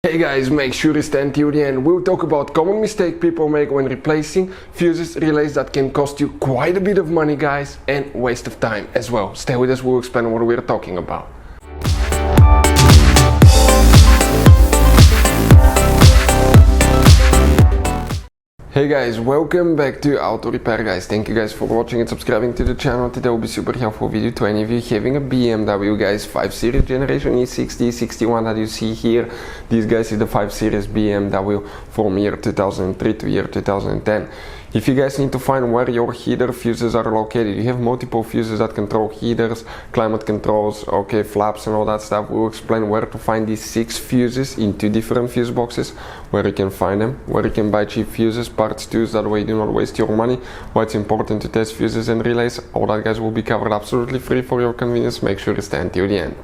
Hey guys, make sure to stay till the end. We'll talk about common mistake people make when replacing fuses, relays that can cost you quite a bit of money, guys, and waste of time as well. Stay with us, we'll explain what we're talking about. Hey guys, welcome back to Auto Repair, guys. Thank you guys for watching and subscribing to the channel. Today will be super helpful video to any of you having a BMW, guys, 5 Series generation E60 E61 that you see here. These guys is the 5 Series BMW from year 2003 to year 2010. If you guys need to find where your heater fuses are located, you have multiple fuses that control heaters, climate controls, okay, flaps and all that stuff. We'll explain where to find these 6 fuses in 2 different fuse boxes, where you can find them, where you can buy cheap fuses, parts too, so that way you do not waste your money, why it's important to test fuses and relays. All that, guys, will be covered absolutely free for your convenience. Make sure to stay until the end.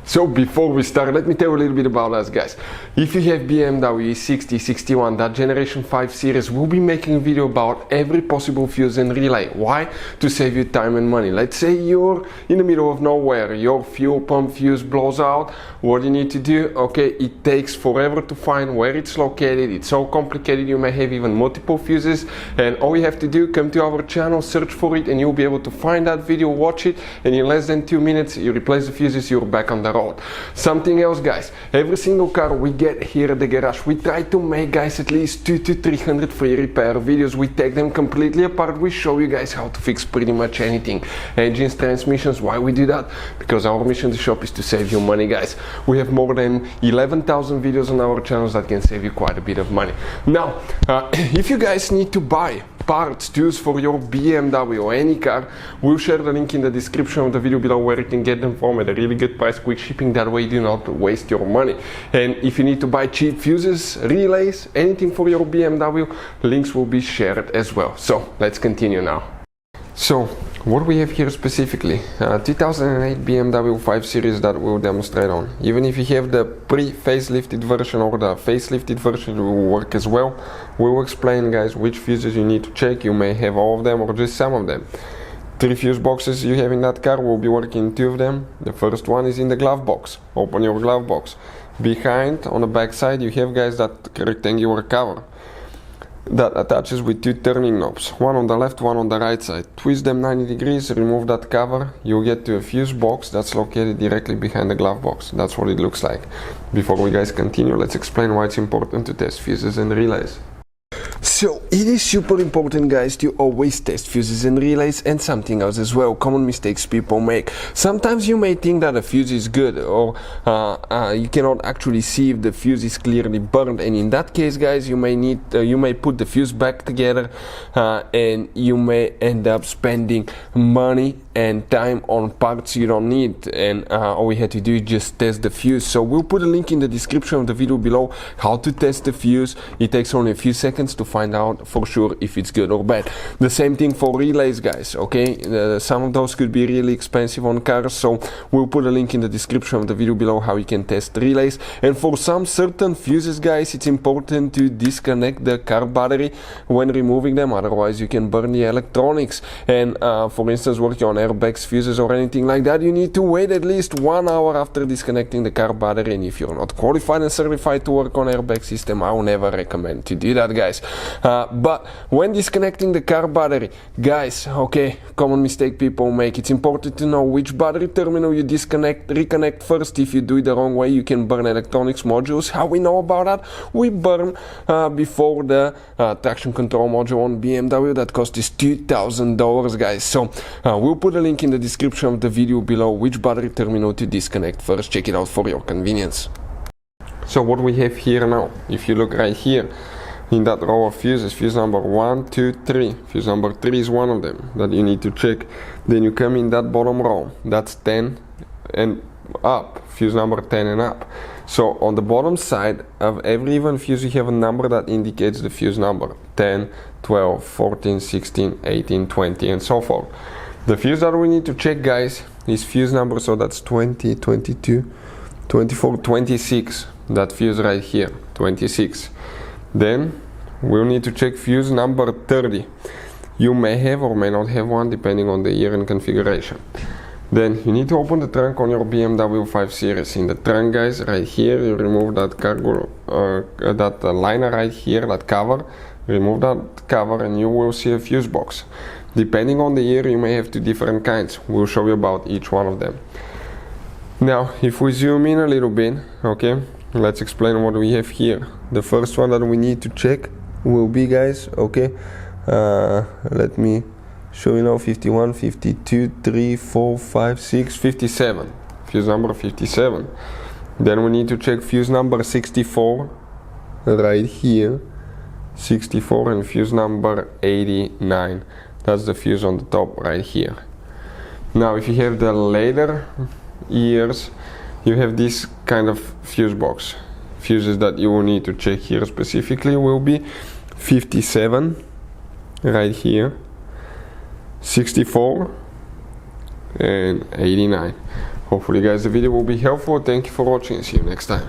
So before we start, let me tell you a little bit about us, guys. If you have BMW E60 E61, that generation 5 series, we'll be making a video about every possible fuse and relay. Why? To save you time and money. Let's say you're in the middle of nowhere, your fuel pump fuse blows out. What do you need to do? Okay, it takes forever to find where it's located. It's so complicated, you may have even multiple fuses, and all you have to do, come to our channel, search for it, and you'll be able to find that video, watch it, and in less than 2 minutes you replace the fuses, you're back on the road. Something else, guys, every single car we get here at the garage, we try to make, guys, at least 200 to 300 free repair videos. We take them completely apart, we show you guys how to fix pretty much anything, engines, transmissions. Why we do that? Because our mission in the shop is to save you money, guys. We have more than 11,000 videos on our channels that can save you quite a bit of money. Now, if you guys need to buy parts, tools for your BMW or any car, we'll share the link in the description of the video below where you can get them from at a really good price, quick shipping. That way you do not waste your money. And if you need to buy cheap fuses, relays, anything for your BMW, links will be shared as well. So let's continue now. So what we have here specifically, 2008 BMW 5 Series that we'll demonstrate on. Even if you have the pre-facelifted version or the facelifted version, it will work as well. We will explain, guys, which fuses you need to check. You may have all of them or just some of them. 3 fuse boxes you have in that car, we'll be working 2 of them. The first one is in the glove box. Open your glove box. Behind, on the back side, you have, guys, that rectangular cover that attaches with 2 turning knobs, one on the left, one on the right side. Twist them 90 degrees, remove that cover, you'll get to a fuse box that's located directly behind the glove box. That's what it looks like. Before we guys continue, let's explain why it's important to test fuses and relays. So it is super important, guys, to always test fuses and relays, and something else as well, common mistakes people make. Sometimes you may think that a fuse is good, or you cannot actually see if the fuse is clearly burned, and in that case, guys, you may put the fuse back together, and you may end up spending money and time on parts you don't need, and all we had to do is just test the fuse. So we'll put a link in the description of the video below how to test the fuse. It takes only a few seconds to find out for sure if it's good or bad. The same thing for relays, guys, okay? Some of those could be really expensive on cars, so we'll put a link in the description of the video below how you can test relays. And for some certain fuses, guys, it's important to disconnect the car battery when removing them, otherwise you can burn the electronics. And for instance, working on airbags, fuses or anything like that, you need to wait at least 1 hour after disconnecting the car battery. And if you're not qualified and certified to work on airbag system, I will never recommend to do that, guys. But when disconnecting the car battery, guys, okay, common mistake people make, it's important to know which battery terminal you reconnect first. If you do it the wrong way, you can burn electronics modules. How we know about that? We burn before the traction control module on BMW that cost us $2,000, guys. So we'll put a link in the description of the video below which battery terminal to disconnect first. Check it out for your convenience. So what we have here now, if you look right here in that row of fuses, fuse number 1, 2, 3. Fuse number 3 is one of them that you need to check. Then you come in that bottom row, that's 10 and up, fuse number 10 and up. So on the bottom side of every even fuse you have a number that indicates the fuse number, 10, 12, 14, 16, 18, 20 and so forth. The fuse that we need to check, guys, is fuse number, so that's 20, 22, 24, 26, that fuse right here, 26. Then we'll need to check fuse number 30. You may have or may not have one depending on the year and configuration. Then you need to open the trunk on your BMW 5 Series. In the trunk, guys, right here, you remove that cargo, that liner right here, that cover. Remove that cover and you will see a fuse box. Depending on the year, you may have two different kinds. We'll show you about each one of them. Now, if we zoom in a little bit, okay, let's explain what we have here. The first one that we need to check will be, guys, okay, let me show you now, 51, 52, 3, 4, 5, 6, 57. Fuse number 57. Then we need to check fuse number 64, right here. 64 and fuse number 89. That's the fuse on the top right here. Now, if you have the later years, you have this kind of fuse box. Fuses that you will need to check here specifically will be 57 right here, 64 and 89. Hopefully, guys, the video will be helpful. Thank you for watching. See you next time.